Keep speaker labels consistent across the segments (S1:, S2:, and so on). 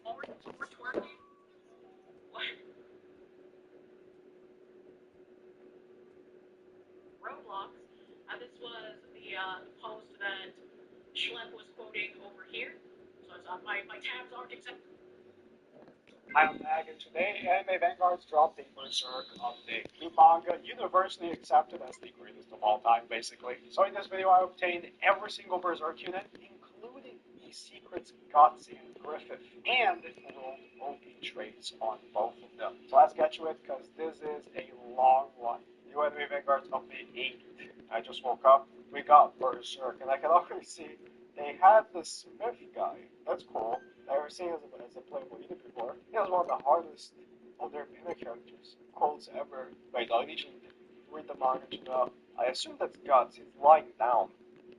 S1: We're twerking. What? Roblox. This was the post that Schlep was quoting over here. So it's, my tabs aren't exactly.
S2: I'm Mag, and today Anime Vanguard's dropped the Berserk update. The manga universally accepted as the greatest of all time, basically. So in this video, I obtained every single Berserk unit, including the secrets Guts and Griffith, and rolled OP traits on both of them. So let's get to it, because this is a long one. New Anime Vanguard's update 8. I just woke up, we got Berserk, and I can already see they had the Smith guy. That's cool. I ever seen as a playable unit before. He was one of the hardest of their pinner characters. Quotes ever. Wait, I need to read the manga to know. I assume that's Guts. He's lying down.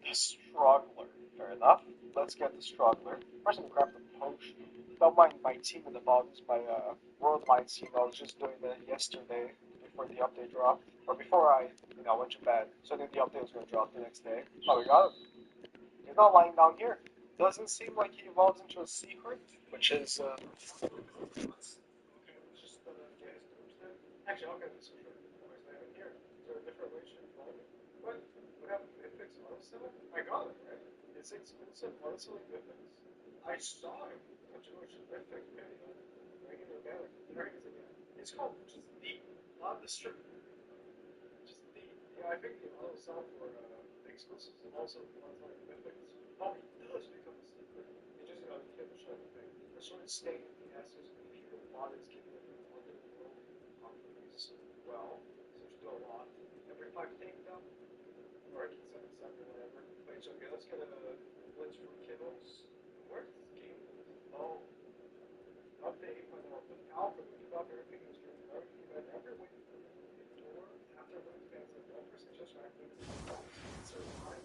S2: The Struggler. Fair enough. Let's get the Struggler. First, I'm gonna grab the potion. Don't mind my team in the bottoms, my World Mind team. I was just doing that yesterday before the update dropped. Or before I, went to bed. So I knew the update was going to drop the next day. Oh, we got him. He's not lying down here. Doesn't seem like he evolves into a secret, which is, okay, let's just get his tombstone. Actually, I'll get this one. Why is that in here? Is there a different way to evolve it? What happened to Mythics Auto-Selling? I got it, right? It's exclusive Auto-Selling Mythics. I saw him. Which Mythic video. Regular organic. There he is again. It's called just the, not the strip. Just the. Yeah, I think the Auto-Sell for exclusives and also Auto-Selling Mythics. Oh, he does become a secret. He just finish everything. The sort of state of the essence of the pure bodies given it in one of the world companies. Well, seems to do a lot. Every 5 takedown, or I can 7 or whatever. Wait, so okay, let's get a blitz for kills. Where's this game? Oh, update when the alpha we give up everything was doing right. You had every win for the door after win fans like 1% just active. So I'm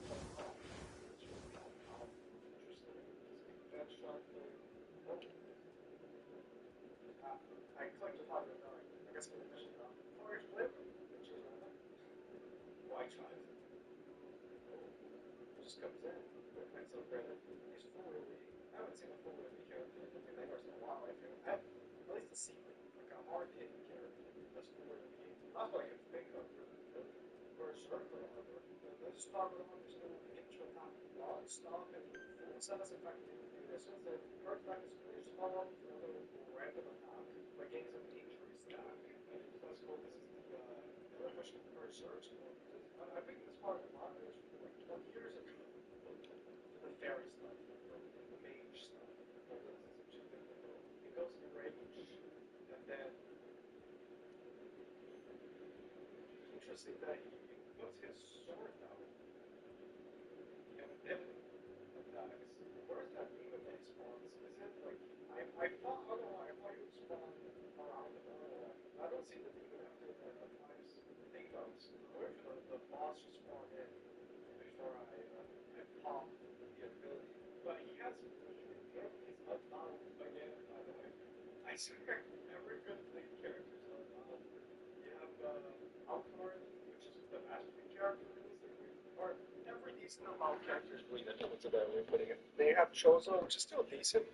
S2: that shot there. Oh, I clicked upon it. I guess I'm going to mission now. Forge flip. Which is white shot. Oh, just comes in. That's so great. He's full relief. I haven't seen a full relief character. I think they've seen a lot. I have at least a secret, like a hard hitting character. That's full relief. That's what I can think of for a circle. Let's start with one just going to get you a top non-stop and full set us effective. As soon as the first time is finished, follow up with another random attack by gains of injury stack. And that's cool. This is the another question for research. I think this part of the manga is for like 20 years ago. The fairy stuff, the mage stuff. It goes in rage, and then interesting that he puts his sword down. You have a pivot attacks. Where's that demon that spawns? Is it like I thought otherwise? I thought he would spawn around the corner. I don't see the demon after the 5 takedowns. Where should the boss just spawn in before I pop the ability? But he has he's unbound again. By the way, I swear every good thing character is unbound. You have Alcor, which is the mastery character, realistically, or every decent amount of characters bleed into what's a better way of putting it. They have Chozo, which is still decent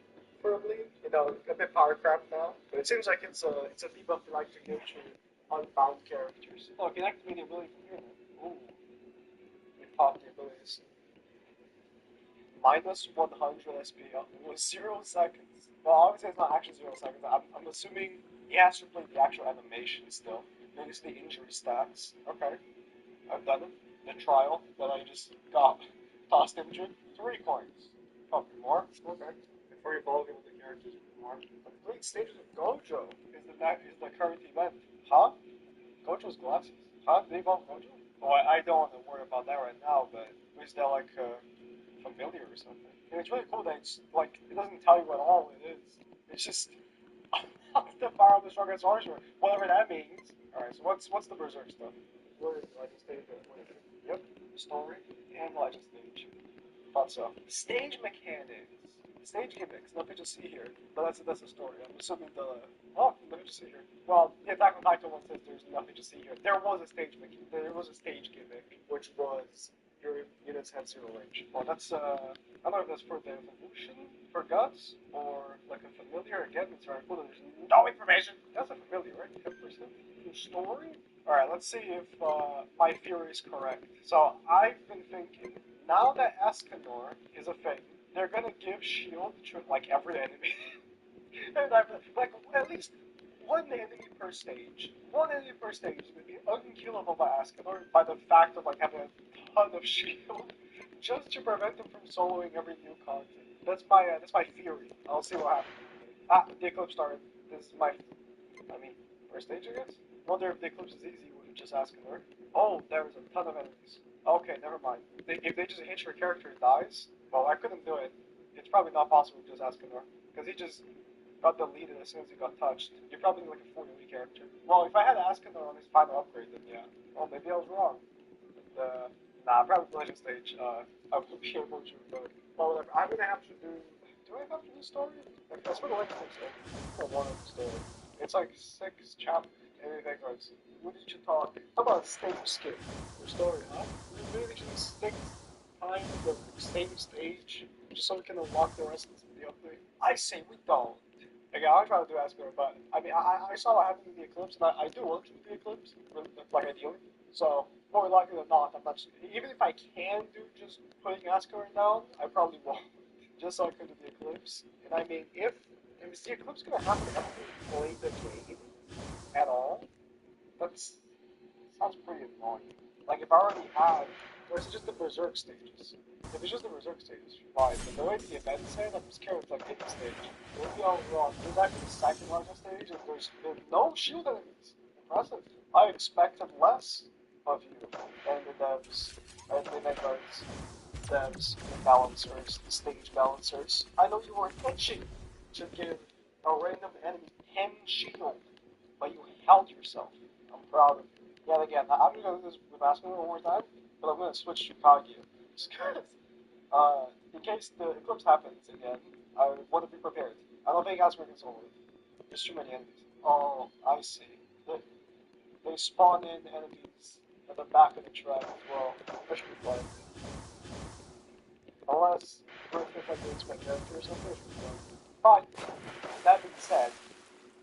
S2: for a bleed. A bit power crap now, but it seems like it's a debuff they like to give to unbound characters. Oh, it can activate the ability from here. Ooh, we popped the abilities. Minus 100 SP with 0 seconds. Well, obviously it's not actually 0 seconds. I'm assuming he has to play the actual animation still. Notice the injury stats. Okay, I've done it. The trial that I just got tossed injured. 3 coins. Probably more. Okay. Before evolving with the characters more. Complete stages of Gojo is the current event. Huh? Gojo's glasses. Huh? They evolve Gojo? Oh, I don't want to worry about that right now, but is that like familiar or something? And it's really cool that it's like it doesn't tell you what all it is. It's just the power of the strongest sorcerer, whatever that means. Alright, so what's the berserk stuff? What is Legend Stage? What is it? Yep, story and Legend Stage. Thought so. Stage mechanics. Stage gimmicks, nothing to see here. But that's a story. I'm assuming nothing to see here. Well, the Attack on Titan one says there's nothing to see here. There was a stage gimmick, which was your units have 0 range. Well, that's I don't know if that's for the evolution for Guts or like a familiar again. It's very cool. There's no information. That's a familiar, right? 10% story. All right, let's see if my theory is correct. So I've been thinking now that Escanor is a thing, they're gonna give Shield to like every enemy, and I've like at least one enemy per stage. One enemy per stage would be unkillable by Escanor by the fact of like having a ton of Shield, just to prevent them from soloing every new content. That's my theory. I'll see what happens. Ah, the eclipse started. This is my, I mean, first stage, I guess. Wonder if the eclipse is easy. Would have just asked her. Oh, there's a ton of enemies. Okay, never mind. If they just hit your character and dies, well, I couldn't do it. It's probably not possible to just ask her because he just got deleted as soon as he got touched. You're probably like a 40 character. Well, if I had Askender on his final upgrade, then yeah. Well, maybe I was wrong. But, nah, probably Legend stage. I would be able to, but well, whatever. I'm gonna have to do. Do I have to do story? Like, that's what the Legend stage story. I wanted the story. It's like 6 chapters. Anything goes. What did you talk? How about stage skip? Your story, huh? We really just stick time the same stage just so we can unlock the rest of the upgrade. I say we don't. Again, I try to do Asper, but I mean, I saw what happened in the Eclipse, and I do work with the Eclipse, like ideally. So, more likely than not, I'm not. Even if I can do just putting Asper down, I probably won't, just so I can do the Eclipse. And I mean, if is the Eclipse gonna happen after we play the game at all? That sounds pretty annoying. Like if I already have, or is it just the Berserk stages? If it's just the Berserk stages, fine. But the way the event said, I'm scared it's like any stage. Maybe I was wrong. There's actually the second largest stage, and there's no shield enemies. Impressive. I expected less of you and the devs, and the netguards, devs, the balancers, the stage balancers. I know you were itching to give a random enemy 10 shield, but you held yourself. I'm proud of you. Yet again, I'm going to do this with basketball one more time, but I'm going to switch to Kaguya. Just because, in case the eclipse happens again, I want to be prepared. I don't think Asper gets over it. There's too many enemies. Oh, I see. They spawn in enemies at the back of the track as well. I should be fine. Unless Griffith updates my character or something, I should be fine. But, that being said,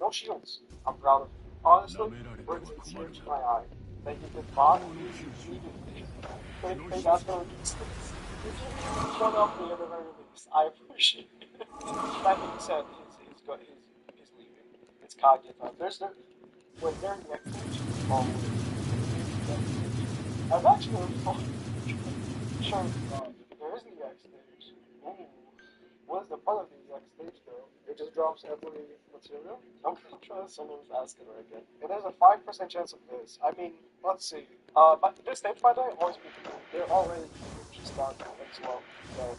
S2: no shields. I'm proud of you. Honestly, it brings a tear to my eye that you did not immediately take Asper against this. If you shut up the other very least, I appreciate it. That being said, he's leaving. It's Kaguya time. Was there the explanation? Oh, I've actually already thought. Sure, there isn't the X stage. Ooh. What is the point of the X stage though? It just drops every material? I'm gonna try someone's asking her again. And there's a 5% chance of this. I mean, let's see. But this stage, by the way, always be they're already just done as well. So,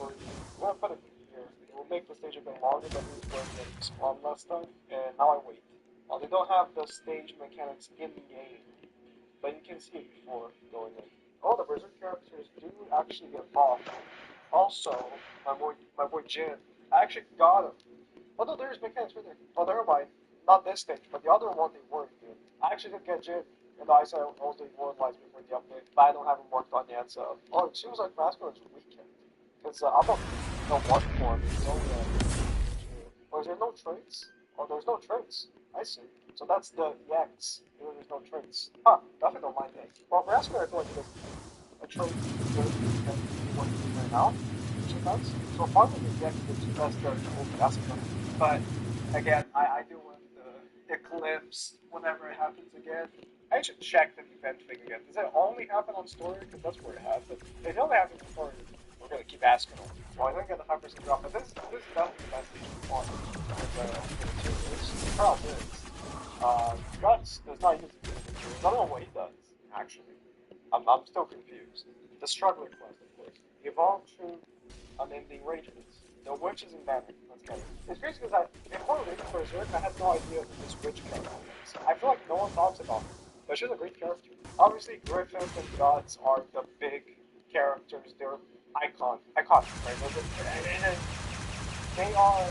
S2: I'm gonna put it here. It will make the stage a bit longer, but it's going to spawn last time. And now I wait. Well, they don't have the stage mechanics in the game, but you can see it before going in. Oh, the Berserk characters do actually get buffed. Also, my boy Jin, I actually got him. Although there's mechanics for there. Oh, never mind. Not this stage, but the other one they weren't good. I actually did get Jin, and I said I was doing more lights before the update, but I don't have him worked on yet, so. Oh, it seems like Masculine is weekend. Because I'm not no one form, it's only or is there no traits? Oh, there's no traits. I see. So that's the X. There's no traits. Huh, definitely don't mind that. Well, for Asper, I feel like there's a trait good and what you do right now. Sometimes. So part of the X is best to hold Asper. But again, I do want the Eclipse whenever it happens again. I should check the event thing again. Does it only happen on story? Because that's where it happened. If it only happens on story, we're gonna keep asking them. Well, I think I get the 5% drop, but this is definitely the best stage for one. The problem is, Guts does not use the materials. I don't know what he does, actually. I'm still confused. The struggler quest, of course. Evolve to unending rages. The witch is in banner. Let's get it. It's crazy because before reading Berserk, I had no idea who this witch character was. I feel like no one talks about her, but she's a great character. Obviously, Griffith and Guts are the big characters. They're iconic, right? And they are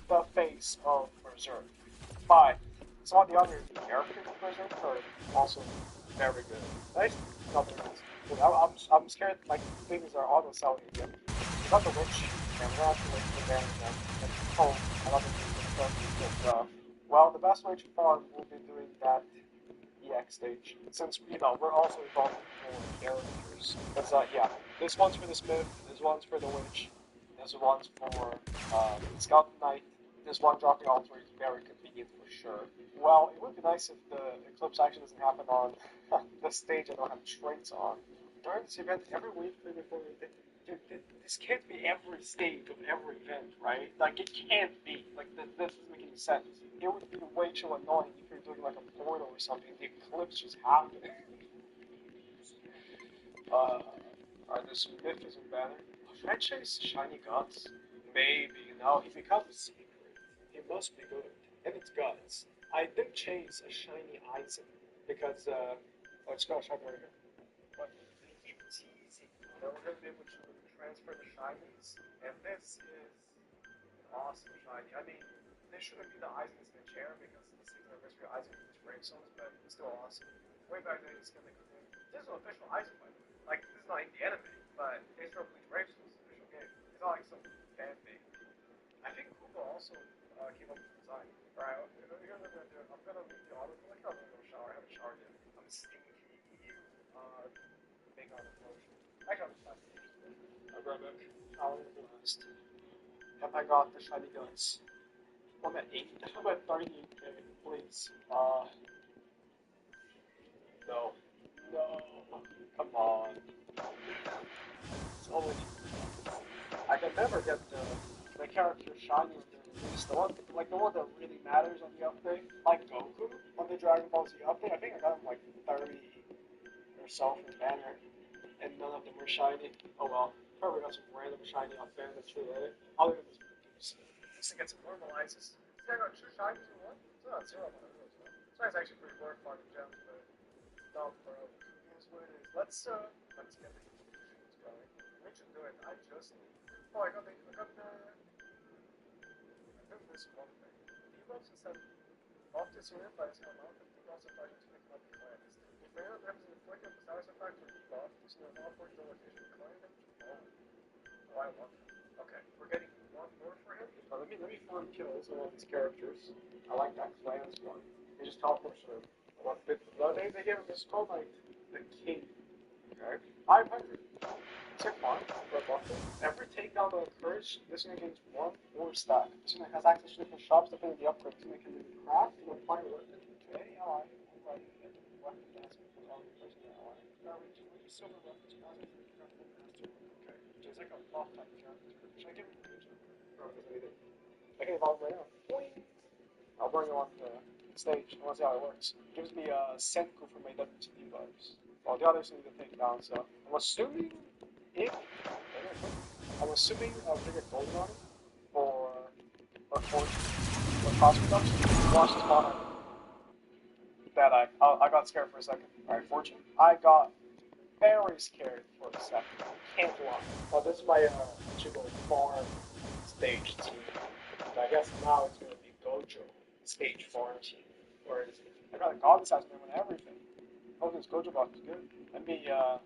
S2: the face of Berserk. But some of the other characters in Berserk are also very good. Nice, not very nice. I'm scared like things are auto selling again. You got the witch, and we're actually like the banner and best way to farm will be doing that EX stage, since we're also evolving more characters. Because yeah, this one's for the smith, this one's for the witch, this one's for scout knight. This one dropping all three is very convenient for sure. Well, it would be nice if the eclipse actually doesn't happen on the stage I don't have traits on. During this event, every week, before dude, this can't be every stage of every event, right? Like, it can't be. Like, this doesn't make any sense. It would be way too annoying if you're doing, like, a portal or something, the eclipse just happened. Are the Smith isn't better? Should I chase Shiny Guts? Maybe. No, he becomes secret. He must be good. And it's Guts. I did chase a Shiny Aizen because, it's got a Shiny Riga. But it's easy. Now we're going to be able to transfer the shinies, and this is awesome shiny. I mean, this shouldn't be the Eisen's in the chair because this is the anniversary of Eisen with gravestones, but it's still awesome. Way back then, it's gonna come in. This is an official Eisen, by the way. Like, this is not in the anime, but it's from Bleach Gravestones official game. It's not like some fan thing. I think Kubo also came up with the design. Alright, here's what I'm gonna do. I'm gonna leave the auto clicker. I'm gonna go shower. I haven't showered yet. I'm stinky. Make out a potion. Actually, I'm just I'll grab it. I'll blast. Have I got the shiny guts? I'm at 8. I'm at 38k, please. No. No. Come on. It's only. I can never get the character shiny when they're released. The one that really matters on the update. Like Goku on the Dragon Ball Z update. I think I got him like 30 or so for banner. And none of them were shiny. Oh well. Probably got some random shiny off banner too, right? I'll look at this produce. This thing gets normalizes. See, I got 2 shinies in one? It's not 0 on it. So it's actually pretty worth farming gems, but no, bro. Here's what it is. Let's get the machines going. We should do it. I just need. Oh, I got this one thing. Debuffs instead of this unit by its amount, and debuffs are targeted to make up the class. If they don't have an inflicted with status effect or debuff, this is not for the location of the client damage. Oh, I want that. Okay, we're getting one more for him. Let me farm kills on all these characters. I like that clans one. They just teleports through. They gave him this called like the king. Okay. 500. Tick mark for a bucket. Every takedown that occurs, this unit gains 1 or stack. This unit has access to different shops depending on the upgrade. This unit can craft and apply a weapon. Okay, alright. Weapon advancement for all the person ally. Now we use silver weapons classes and craft them master. Okay. So it's like a buff type character. Should I give him a picture? No, it doesn't need it. I can evolve right now. Boing! I'll bring him on the stage. I want to see how it works. It gives me a Senku for my WTD buffs. Well, the others need to take down, so I'm assuming if I'm assuming I'll bring a gold on it for cost reduction. Watch the spot on that I got scared for a second. Alright, fortune. I got very scared for a second. Can't lie. Well, this is my ichigoat farm stage team. And I guess now it's gonna be Gojo stage farm team. Whereas I got a god assassin on everything. Oh, this Gojo box is good. Let me I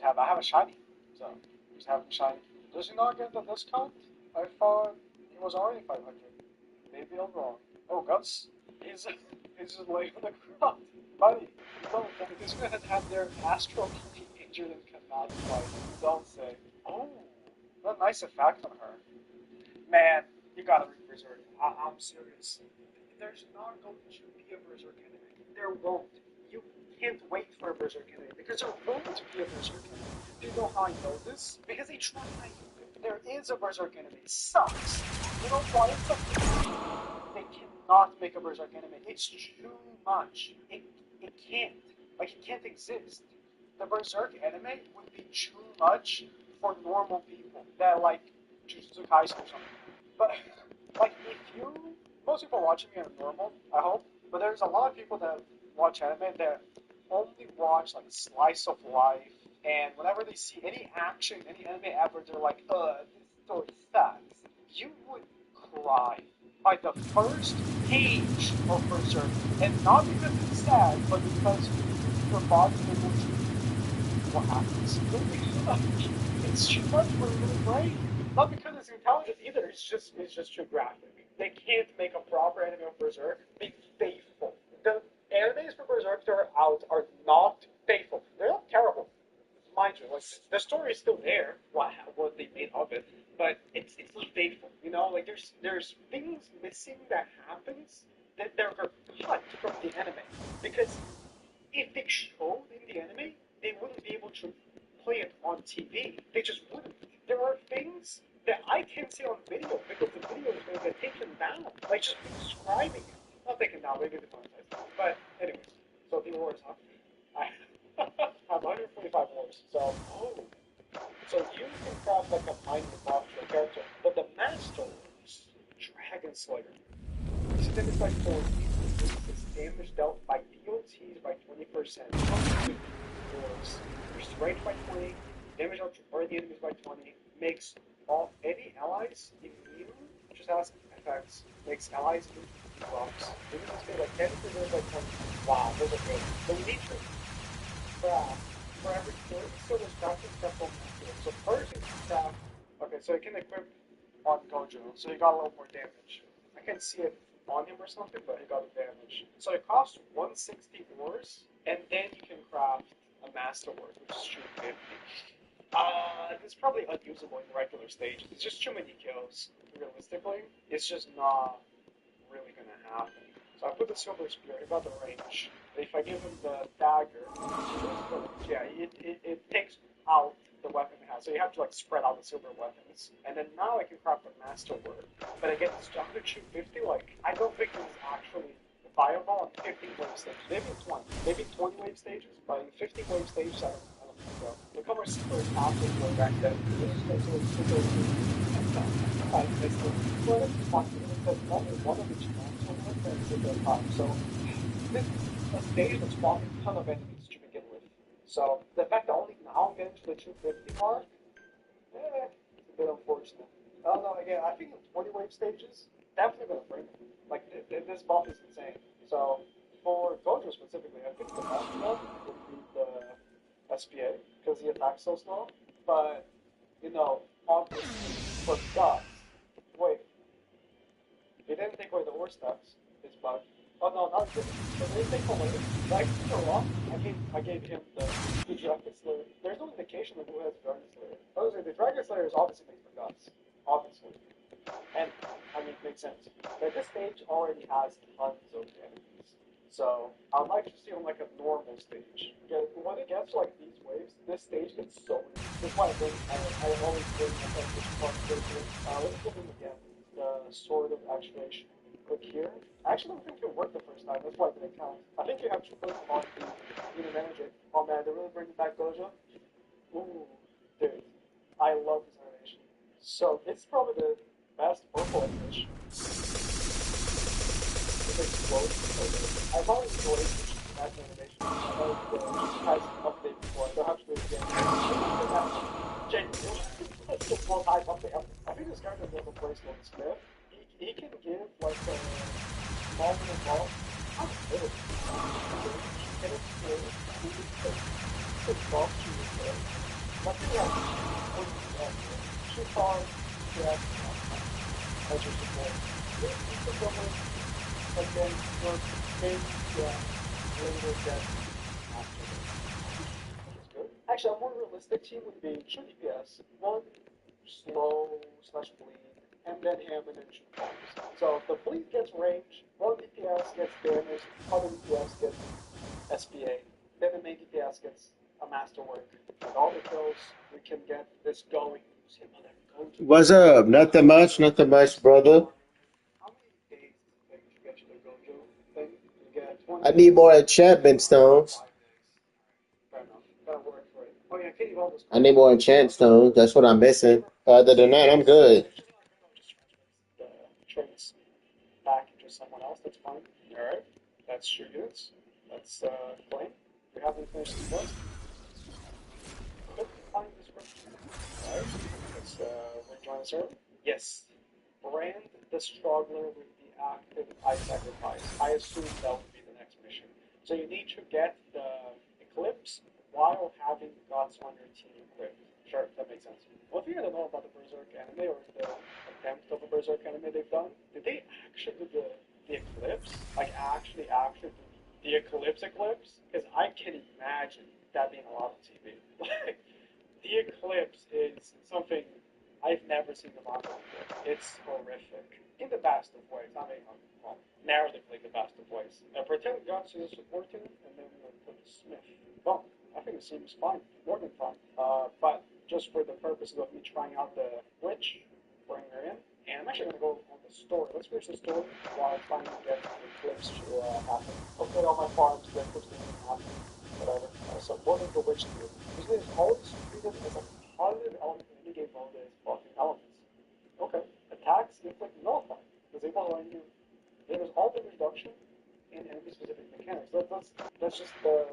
S2: have a shiny. So just have a shiny. Does he not get the discount? I thought it was already 500. Maybe I'm wrong. Oh, Guts. He's just laying on the ground. Buddy, don't think he's gonna have their astral be injured and cannot fight. Don't say. Oh, what a nice effect on her. Man, you gotta read Berserk. I'm serious. There's not going to be a Berserk anime. There won't. You can't wait for a Berserk anime because there won't be a Berserk anime. Do you know how I know this? Because they tried. There is a Berserk anime. It sucks. You know why it sucks? They cannot make a Berserk anime. It's too much. It can't. Like, it can't exist. The Berserk anime would be too much for normal people that like Jujutsu Kaisen or something. But, like, most people watching me are normal, I hope, but there's a lot of people that watch anime that only watch, like, slice of life, and whenever they see any action, any anime ever, they're like, this story sucks. You would cry by the first page of Berserk, and not because it's sad, but because your body will what happens. It's too much for your little brain. Not because it's intelligent either, it's just too graphic. They can't make a proper anime of Berserk be faithful. The animes for Berserk that are out are not faithful. They're not terrible, mind you. Like the story is still there, what they made of it, but it's not faithful. You know, like there's things missing that happens that they're cut from the anime because if they showed in the anime, they wouldn't be able to play it on TV. They just wouldn't. There are things that I can't see on video because the video is going to get taken down. Like just describing it. Not taken down, maybe the context. But anyways, so the wars, huh? I have 145 wars. So you can craft like a mighty box for a character, but the master wars, Dragon Slayer. This damage by 4, increases damage dealt by DOTs by 20%. Yours. Your strength by 20, damage out to party enemies by 20, makes all any allies immune, just as effects, makes allies immune to blocks. Enemies stay like 10% by 20. Wow, those are good. So we need to craft for every 40 silver crafting step on master. So first you can craft, okay, so you can equip on Gojo, so he got a little more damage. I can see it on him or something, but he got the damage. So it costs 160 ores, and then you can craft a masterwork, which is 250. It's probably unusable in regular stages. It's just too many kills, realistically. It's just not really gonna happen. So I put the silver spear, he got the range. If I give him the dagger, yeah, it takes out the weapon it has. So you have to like spread out the silver weapons. And then now I can craft a masterwork. But again, it's under 250, like I don't think this is actually viable on 50 wave stages. Maybe 20. Maybe 20 wave stages, but in 50 wave stages I don't think so. The cover super fast is going back then. This is going to super but it's fun because only one of each monster weapons is at a time. So this is a stage that's spawning a ton of enemies to begin with. So the fact that only now I'm getting to the 250 mark, it's a bit unfortunate. I don't know, again, I think in 20 wave stages, definitely gonna bring it. Like, this buff is insane. So, for Gojo specifically, I think the best buff would be the SPA, because he attacks so slow. But, you know, obviously, for Guts, wait, he didn't take away the ore stats, his bug. Oh no, not good. So they take away. Like, for Rock, I gave him the Dragon Slayer. There's no indication of who has Dragon Slayer. Honestly, the Dragon Slayer is obviously made for Guts. Obviously. And, I mean, it makes sense. But this stage already has tons of enemies. So, I'd like to see on like a normal stage. Because when it gets to like these waves, this stage gets so many. That's why I always bring myself this part quickly. Let's give him again. The Sword of Actuation. Click here. I actually don't think it worked the first time. That's why it didn't count. I think you have to click on the unit energy. Oh man, they're really bringing back Gojo. Ooh, dude. I love this animation. So, it's probably the best purple animation. It explodes. Okay. I've always enjoyed that animation. I know the has update before. I don't have to do it again. Genuinely, it's the most high update ever. I think this character has a place on Smith. He can give like a small little ball. How good. He can explode. He can bump to his head. Nothing like what you have. Too far, yeah, as your support. It's the government, and then your big, yeah, later death after this. That's good. Actually, a more realistic team would be 2 DPS. One slow slash bleed, and then him and then 2 bombs. So the bleed gets range, one DPS gets damage, other DPS gets SPA, then the main DPS gets a masterwork. With all the kills, we can get this going. See another go to.
S3: What's up? Nothing much, brother.
S2: How many days does it take to get to the Gojo thing? You get 20
S3: I need more enchantment stones.
S2: 5 days. Fair enough. Gotta work for it. Oh yeah, can you hold this
S3: I
S2: card?
S3: need more enchant stones. That's what I'm missing. Other than that, I'm good.
S2: Just transfer the traits back into someone else. That's fine. All right. That's your units. That's claim. We haven't finished this list. Couldn't find the description. All right. Let's rejoin the server. Yes. Brand the struggler with the active eye sacrifice. I assume that would be the next mission. So you need to get the eclipse while having gods on your team equipped. Sure, that makes sense. One thing I don't know about the Berserk anime or the attempt of a Berserk anime they've done, did they eclipse, because I can imagine that being a lot of TV. Like, the eclipse is something I've never seen the manga before. It's horrific in the best of ways. I mean, well, narratively the best of ways. Pretend Guts is supporting, and then we'll put Smith. Well, I think it seems fine, more than fine. But just for the purposes of me trying out the witch, bring her in, and I'm actually gonna go on the story. Let's finish the story while trying to get the eclipse to happen. Hopefully, all my farms, the eclipse doesn't happen. Whatever. So, what does the witch do? This is always treated as a positive element in any game mode that is fucking elements. Okay. Attacks inflict nullify. Disable on you. There's all the reduction in enemy specific mechanics. That's just the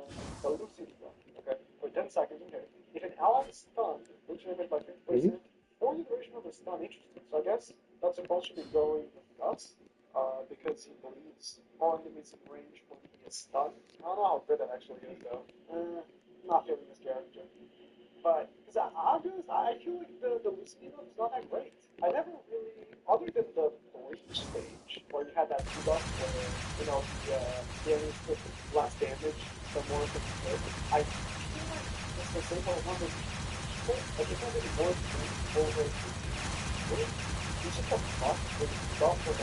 S2: Lucy stuff. Okay. For 10 seconds, okay. If an ally is stunned, lose your damage by 50%, for the duration of the stun, interesting. So I guess that's supposed to be going with Guts, because he believes all enemies in range will be stunned. I don't know how good that actually is though. Not feeling this character. But, because I'll be honest, I feel like the Lucy build is not that great. I never really, other than the breach stage, where you had that buff where, the enemies took less damage, the more of the hit, I feel like it's the same one of the like, it's not really more than over it's just a buff with stuff for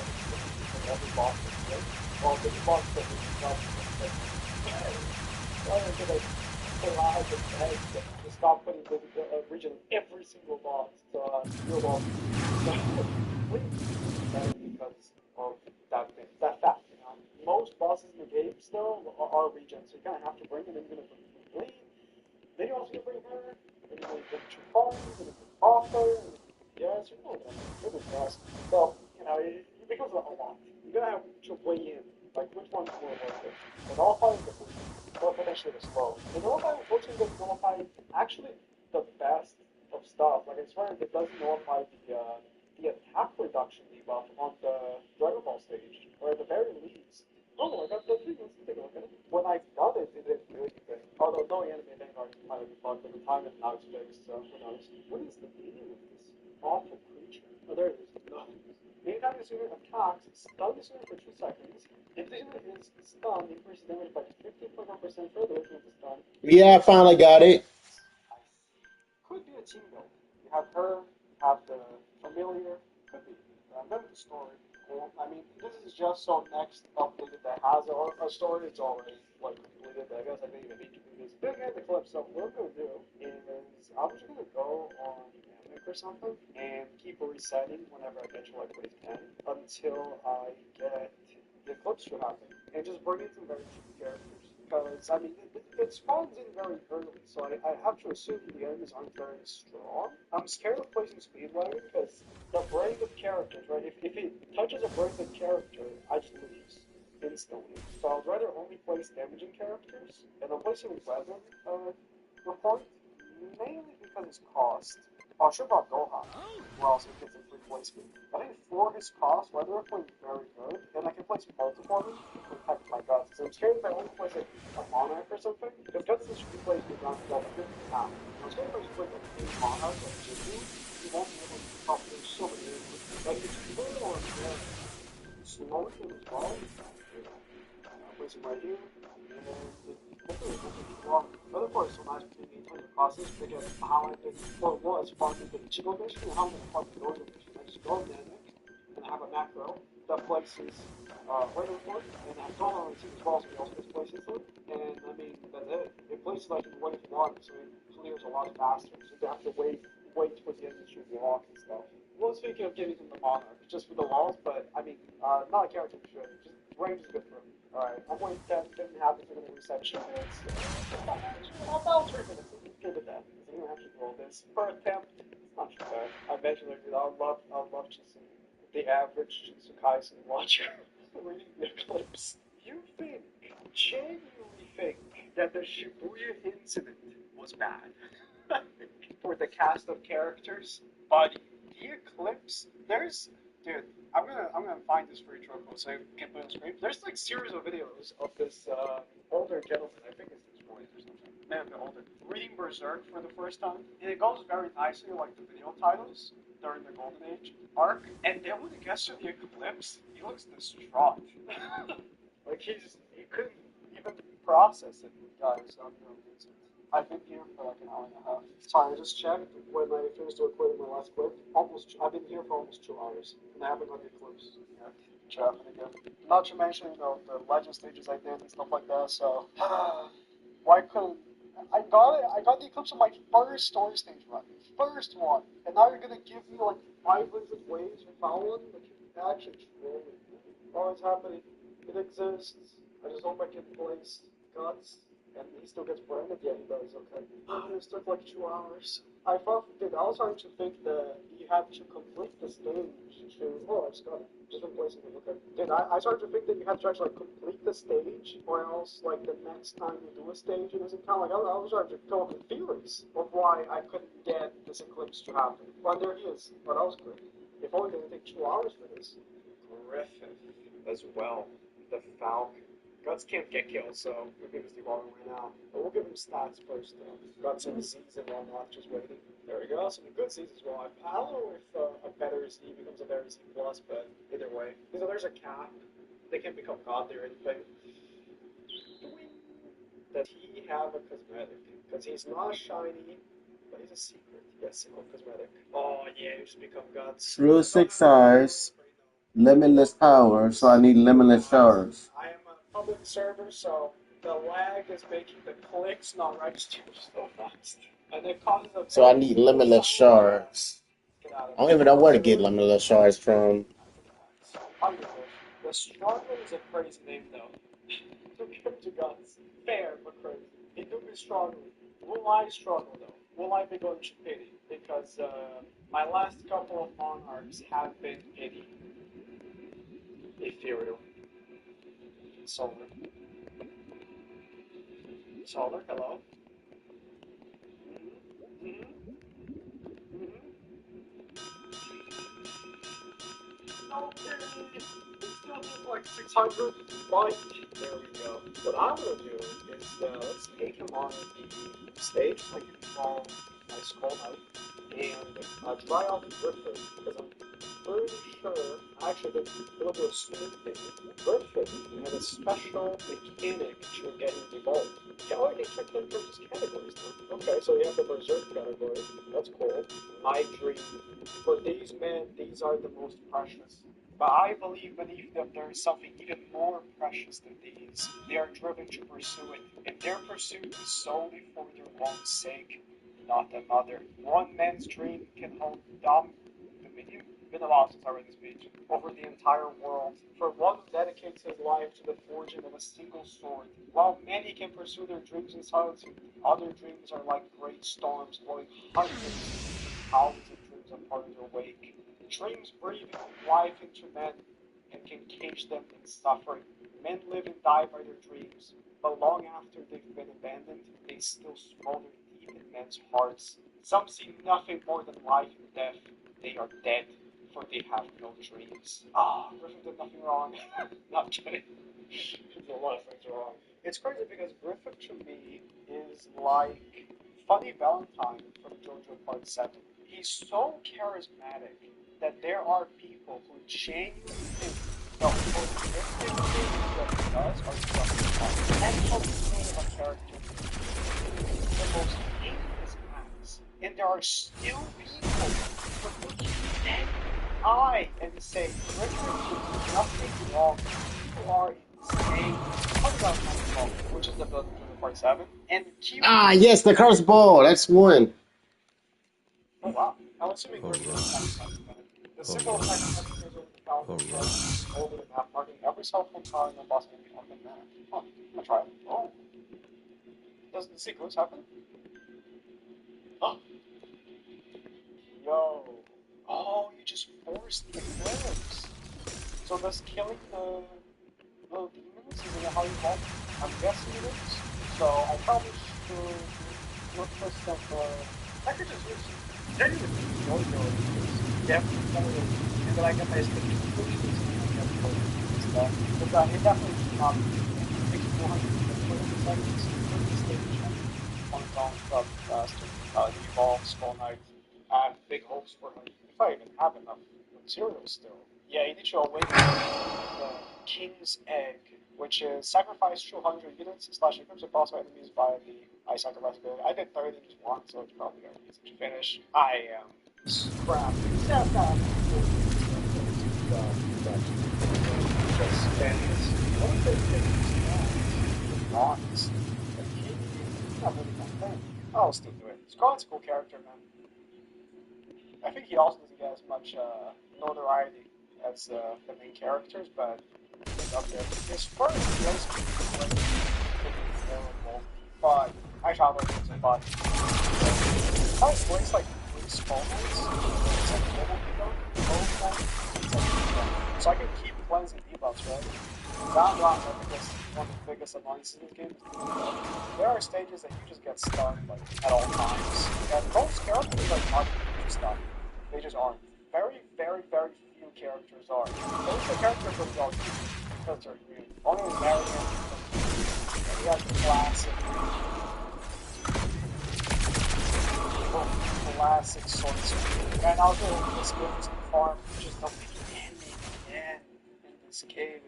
S2: every boss is good. Well, the boss that is stuff is like, allow the bag to stop putting the region every single boss to real boss. So, because of that thing, that fact. Most bosses in the game still are regions, so you kind of have to bring them in. You're going to bring Bleed, then you're also going to bring her, then you're going to bring Chupon, you're going to bring Author, yes, you're going to fast. So, it becomes a lot. You're going to have to weigh in, like, which one's more worth it. And all five is the or potentially the slow. The nullify unfortunately doesn't nullify actually the best of stuff. Like, I swear it doesn't nullify the attack reduction debuff on the Dragon Ball stage, or at the very least. Oh, I got the thing. Let's take a look at it. When I got it, it didn't do anything. Although no anime Vanguard might have been bugged at the time, and now it's fixed, so who knows. What is the meaning of this awful creature? Oh, there it is. No. Anytime the student attacks, stun the student for 2 seconds. If the student is stunned, increases damage by 50.1% for the duration of the stun.
S3: Yeah, I finally got it.
S2: I see. Could be a team build. You have her, have the familiar, could be. Then the story. Well, I mean, this is just so next updated that has a story. It's already like completed. I guess I didn't even need to do this. Big end the clip. So what I'm gonna do is I'm just gonna go on Manic or something and keep resetting whenever I get to like place 10 until I get the eclipse to happen, and just bring in some very cheap characters. Because I mean, it spawns in very early, so I have to assume the enemies aren't very strong. I'm scared of placing Speedwagon because the break of characters, right? If it touches a break of character, I just lose instantly. So I'd rather only place damaging characters, and I'm placing Weather Report mainly because it's cost. Oh, I should have bought Gohan. Well, so it gets a free placement. I think for his cost, Weather Report is very good, and I can place multiple of them to protect my guts. So I'm scared if I only place like a Monarch or something, because guts is free place with not double good now. I'm scared if I just place like a Monarch like Jinju, you won't be able to keep up. There's so many enemies. Like, it's good or bad. Slowing them as well. Place him right here, and hopefully it won't be too long. But of course, so nice between me and the process because how I think what was farming the Ichigo mission and how I'm going to farm the Gojo mission. I just go Manic, and I have a macro that places right report, and I don't know if it's well, so we also just places them. And I mean, that's it. It places like in wave 1, so it clears a lot faster. So you have to wait for the enemies to walk and stuff. Well, speaking of giving them the Monarch, just for the walls, but I mean, not a character for sure. Just range is good for him. Alright, I'm going to 10 happens, we're going to reset 2 minutes. About 3 minutes. Let's give it that. Because I'm going to have to roll this per attempt. It's not too bad. I mentioned it, I'll love to see the average Jujutsu Kaisen watcher reading the clips. You genuinely think, that the Shibuya incident was bad? For the cast of characters? But the Eclipse, dude, I'm gonna find this free trope so I can put on screen. There's like series of videos of this older gentleman, I think it's his 40s or something, may have been older, reading Berserk for the first time, and it goes very nicely like the video titles during the Golden Age arc. And then when it gets to the Eclipse, he looks distraught. Like he couldn't even process it, guys. I've been here for like an hour and a half. Sorry, I just checked when I finished recording my last clip. I've been here for almost 2 hours, and I haven't got any clips yet. Traffic again. Not to mention, the legend stages I did and stuff like that. So, why couldn't I got it? I got the eclipse on my first story stage run, first one, and now you're gonna give me like 500 ways to follow it? Like you're actually trolling. Oh, it's happening. It exists. I just hope I can place guts. And he still gets branded? Yeah, he does, okay. It took like 2 hours. I was starting to think that you had to complete the stage to, oh, I just got it. Just replacing it, okay. Dude, I started to think that you had to actually like complete the stage, or else like the next time you do a stage, it doesn't count. Like, I was starting to come up with theories of why I couldn't get this eclipse to happen. But there he is. But that was great. If only it didn't take 2 hours for this. Griffith as well. The Falcon. Guts can't get killed, so we'll give us the wrong right now. But we'll give him stats first, though. Guts and Z's and whatnot, just waiting. There we go, some good Z's as well. I don't know if a better Z becomes a better Z plus, but either way. So there's a cap. They can't become godly or anything. Does he have a cosmetic? Because he's not shiny, but he's a secret. Yes, single cosmetic. Oh, yeah, you just become Guts.
S3: Through 6 hours, limitless power, so I need limitless shards.
S2: I am a public server, so the lag is making the clicks not register so fast. And it causes a
S3: So I need limitless shards. I don't even know where to get limitless shards from.
S2: The struggle is a crazy name, though. To give to Guts. Fair, but crazy. He do be struggling. Will I struggle, though? Will I be going to pity? Because my last couple of monarchs have been pity. Ethereal. Solar. Solar, hello? Mm-hmm. Mm-hmm. Okay. It still looks like 600, but there we go. What I'm gonna do is let's take him on the stage, like from my skull knife, and try out the Griffith, because I'm pretty sure, actually, the little bit of smooth thing, Griffith had a special mechanic to get him evolved. Yeah, oh, I can check them from his categories now. Okay, so you have the Berserk category. That's cool. My dream. For these men, these are the most precious. But I believe beneath them there is something even more precious than these. They are driven to pursue it, and their pursuit is solely for their own sake, not another. One man's dream can hold dominion. Been a while since I read this page. Over the entire world. For one who dedicates his life to the forging of a single sword. While many can pursue their dreams in solitude, other dreams are like great storms blowing hundreds of thousands of dreams apart in their wake. Dreams breathe life into men and can cage them in suffering. Men live and die by their dreams, but long after they've been abandoned, they still smolder deep in men's hearts. Some see nothing more than life and death. They are dead, for they have no dreams. Ah, Griffith did nothing wrong. Not kidding. He did a lot of things wrong. It's crazy because Griffith to me is like Funny Valentine from JoJo Part 7. He's so charismatic that there are people who genuinely think the horrific things that he does are justified. That's how insane of a character he is. The most heinous acts. And there are still people who look you dead in the eye and say, Richard did nothing wrong. People are insane. Talk about Nightfall, which is the build of Part 7. And keep
S3: Yes, the curse ball. That's one.
S2: oh wow. I'm assuming the symbol attack appears over the power of the over the map, marking every cell phone tower in the boss enemy on the map. Huh. I'm gonna try it. Oh. Does the sequence happen? Oh. Yo. Oh, you just forced the nerves. So does killing the little demons is it how you evolve? I'm guessing it is. So I probably should look for some I could just use genuine JoJo definitely and then I get my sticky conclusions and get the stuff. But it definitely should not take 400 seconds for the stage on its own stuff to evolve Skull Knight. I have big hopes for him. If I even have enough material still. Yeah, you need to awaken the King's Egg, which is sacrifice 200 units slash equips a boss enemies via the ice sacrifice ability. I did 30 just once, so it's probably going to be easy to finish. I am scrapped. Except that just spends one of those things bronze. Not really my thing. I'll still do it. Scarlet's a cool character, man. I think he also doesn't get as much notoriety as the main characters, but he's up there. His first race was terrible, but I travel things a lot. How it works like 3 spawn modes, it's like global debuff, so I can keep cleansing debuffs, right? Down rock, I think that's one of the biggest annoyances in this game. There are stages that you just get stunned like at all times, and most characters like aren't just stunned. They just aren't. Very, very, very few characters are. Most of the characters are all because they're immune. Only Marion, and he has the classic sorcery. And also this goes farm just don't make any in this cave.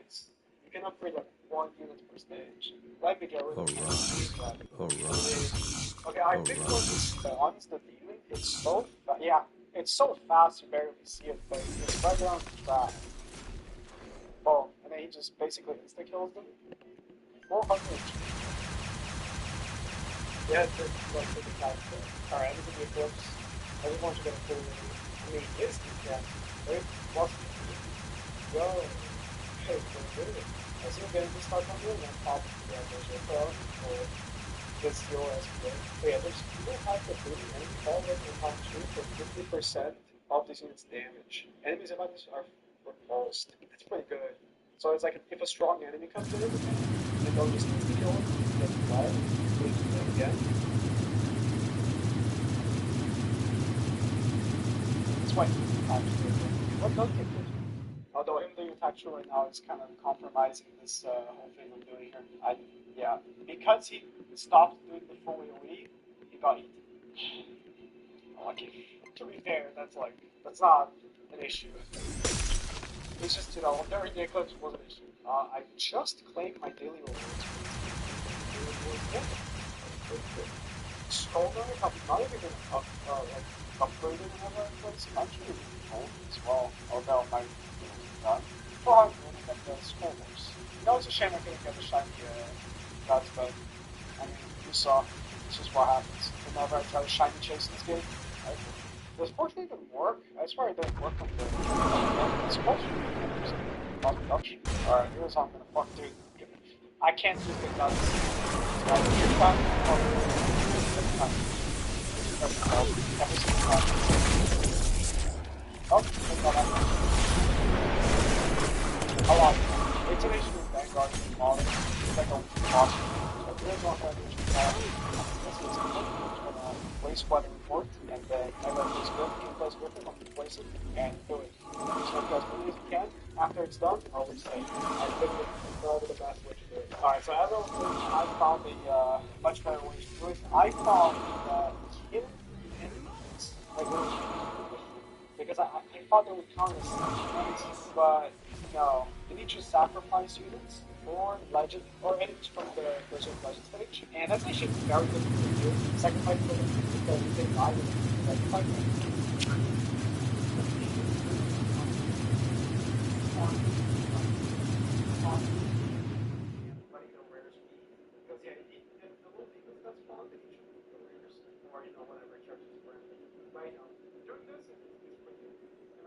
S2: You can upgrade like 1 unit per stage. Let me get rid of this. Okay, I think when it spawns the demon, it's so it's so fast you barely see it, but it's right around the trap. Boom. And then he just basically insta-kills them. 400. Yeah, it's like the attack. Alright, I'm gonna be eclipse. I just want you to get a full instant cap. Wait, what's go? Hey, good. As soon as they start coming in, then pop the pro or this your SPA. But yeah, there's people have the booty enemy all that in top 2 for 50% of this unit's damage. Enemies in this are repulsed. That's pretty good. So it's like if a strong enemy comes in, they don't just kill him, get flat, put it again. That's why he attacks to it. What don't get good? Although him being attached to right now is kind of compromising this whole thing I'm doing here. Because he stopped doing the full AoE, he got eaten. Okay. To be fair, that's not an issue. It's just, during the eclipse was an issue. I just claimed my daily rewards. Scroll guard, I'm not even upgraded whenever I place. Actually, gold as well. Although my done. 400 when I get the scroll wars. It's a shame I couldn't get the shiny gods, but I mean, you saw. This is what happens. Whenever I try to shiny chase in this game, does fortune even work? I swear it doesn't work on the it's supposed to be cost production. Alright, here's how I'm gonna fuck, dude. I can't use the guns. Every single time. Every single time. Oh, that's not that. How long? Intimidation with Vanguard is smaller. It's like a boss. So here's one that we should have. This is gonna place one report, and then I let this grip, you place grip it, place it, and do it. Just like as quickly as you can. After it's done, I'll reset. I literally probably the best way to do it. Alright, so as I was doing, I found a much better way to do it. I found that killing enemies, because I thought they would count as units, but no, you need to sacrifice units or legend or enemies from the Berserk Legend stage, and that's actually very good to do. Sacrifice them because they die with sacrifice them.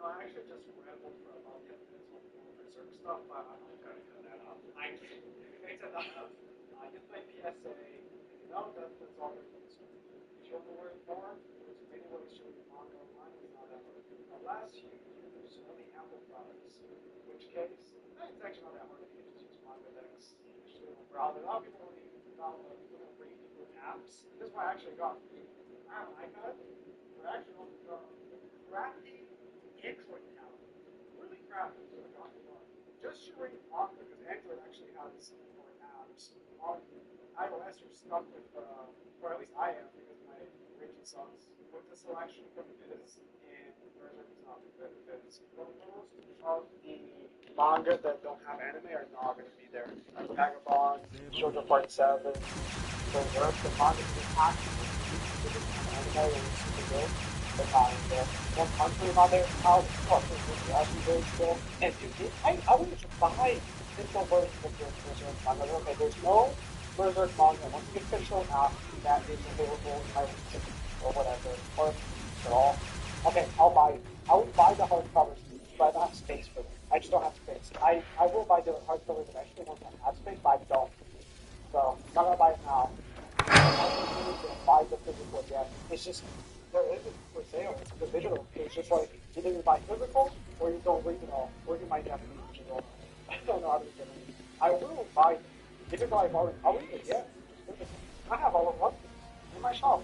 S2: I actually just rambled for about 10 minutes on Berserk stuff, but I'm gonna cut that out. It's enough. I did my PSA. That's all there is. If you want to learn more, there's many ways to read manga online. It's not that hard. Unless you use only Apple products, in which case, it's actually not that hard if you just use manga decks. Browser. A lot of people only download read through apps. This is why I actually got. I have an iPad. We're actually on the crappy Android now. Really crappy. Just to read manga, because Android actually has more apps. On iOS, you're stuck with, or at least I am, because my region sucks, with the selection from Viz, and Berserk is not good Viz. But most of the manga that don't have anime are not going to be there. Like Vagabond, Shoujo Part 7, Berserk, the manga that actually didn't have anime and it's super good. They're not in there. One Punch Man not there. How the fuck is this actually very still? And dude, I would just buy official version of the Berserk manga. Okay, there's no Berserk manga. Once the official app that is available in my region or whatever, or at all. Okay, I'll buy it. I would buy the hardcovers, but I don't have space for them. I just don't have space. I will buy the hardcovers eventually once I have space, but I don't. So I'm not gonna buy it now. I'm not gonna buy the physical again. It's just there isn't for sale. It's the digital. It's just like either you buy physical or you don't read it all, or you might have to read digital. I don't know how to get it. I will buy it. Even though I've already, I'll read it. Yeah, I have all of them in my shop.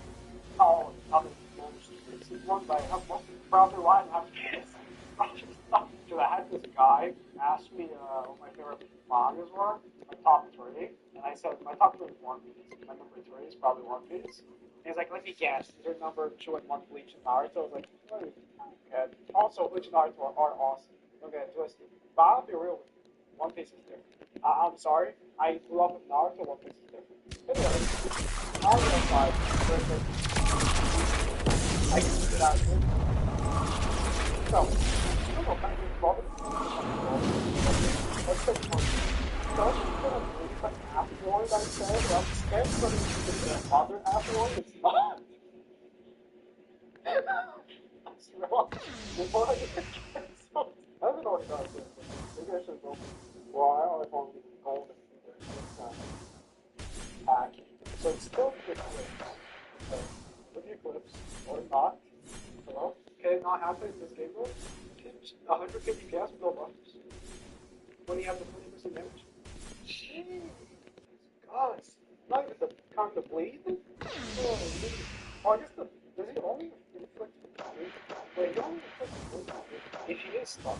S2: Oh, other ones I have probably why I have kids. Because I had this guy ask me what my favorite mangas were, my top three, and I said my top three is One Piece. My number three is probably One Piece. He's like, let me guess. These are number two and one Bleach and Naruto. I was like, oh, okay. Also, Bleach and Naruto are awesome. Don't get it twisted. But I'll be real with you. One Piece is different. I'm sorry. I grew up with Naruto. One Piece is different. Anyway, Naruto aside, I can figure it out. So, I don't know if I can love it. Let's take one. So let's just put a brief like afterward, I said. Well, instead of putting the other afterward, it's not. Before I get canceled. I don't know what it does. Maybe I should go. Well, I don't know if I'm getting golden either. It's hacking. So it's still good clips. Okay. With your clips. Or not. Hello? Okay, not happening in this game mode. 150 gas, no buffs. When you have the 20% damage. Jeez. Gosh. Not even the count the bleed? Oh, I guess the. Does he only inflict bleed? Wait, he only inflicts bleed if he is stuck.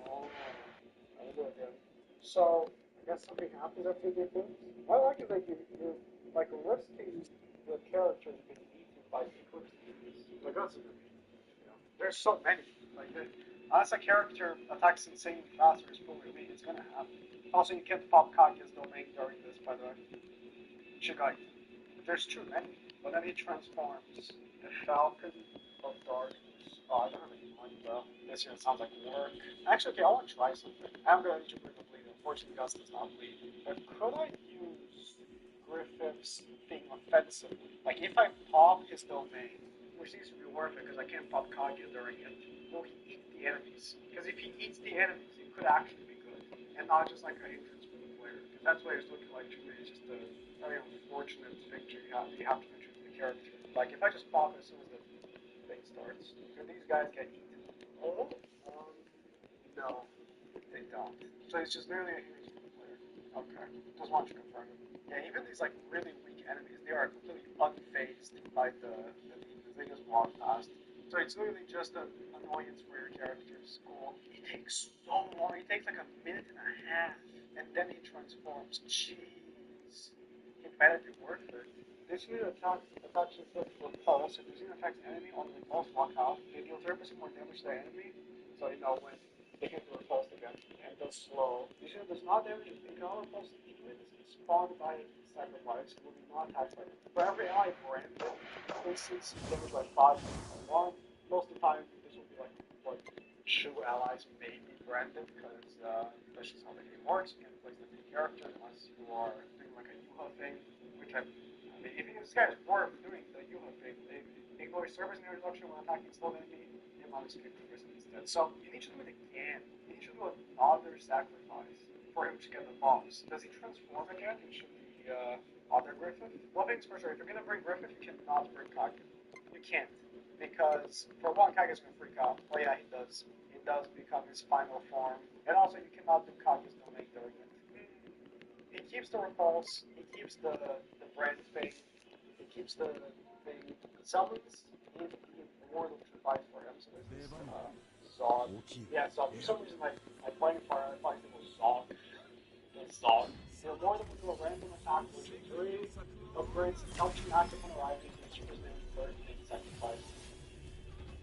S2: Oh. I will do it again. So, I guess something happens after you get this. What I like is that you're like risking the characters being eaten by eclipse demons. Like, that's there's so many. Like, unless a character attacks insanely fast or is fully elite, it's gonna happen. Also, you can't pop Kage's domain during this, by the way. Ichigoat. There's too many. But then he transforms the Falcon of Darkness. Oh, I don't have any money though. This year it sounds like work. Actually, okay, I want to try something. I'm going to bring a bleed. Unfortunately, Gus does not bleed. But could I use Griffith's thing offensively? Like, if I pop his domain, which seems to be worth it because I can't pop Kage during it, will he eat the enemies? Because if he eats the enemies, it could actually be good. And not just like a hindrance for the player. Because that's what it's looking like to me. It's just a very unfortunate victory you have to introduce the character. Like, if I just pop as soon as the thing starts, do these guys get eaten? Oh, no, they don't. So it's just literally a hindrance for the player. Okay, just want to confirm it. Yeah, even these like really weak enemies, they are completely unfazed by the demons. They just walk past. So it's literally just an annoyance for your characters. Cool. It takes so long. It takes like a minute and a half, and then he transforms. Jeez. It better be worth it. This unit attacks repulse. If this unit attacks enemy on the repulse walkout, they deal 30% more damage to the enemy. So you know when they hit the repulse again. And does slow. This unit does not damage if encounter repulse demons spawned by sacrifice. It will be not attacked by them. For every ally branded, instance damage by 5 1. Most of the time this will be like what 2 allies may be branded because that's just how the game works. You can't place the main character unless you are doing like a Yuha thing, which I mean, if this guy is worth doing the Yuha thing, they ignore service and introduction when attacking slow enemy, you obviously get progress instead. So you need to do it again. You need to do another sacrifice for him to get the boss. Does he transform again into the other Griffith? One thing's for sure, if you're gonna bring Griffith, you cannot bring Kage. You can't. Because for one, Kage's gonna freak out. Oh yeah, he does. He does become his final form. And also you cannot do Kage's domain during it. He keeps the repulse, he keeps the brand thing, he keeps the thing summons, he more than fight for him, so there's this Zog. Yeah, Zog. For some reason I playing Fire, I find it was Zog. It's Zog. You're more than do a random attack, which is 3 upgrades, helps you active on arriving, and super damage for everything sacrifice.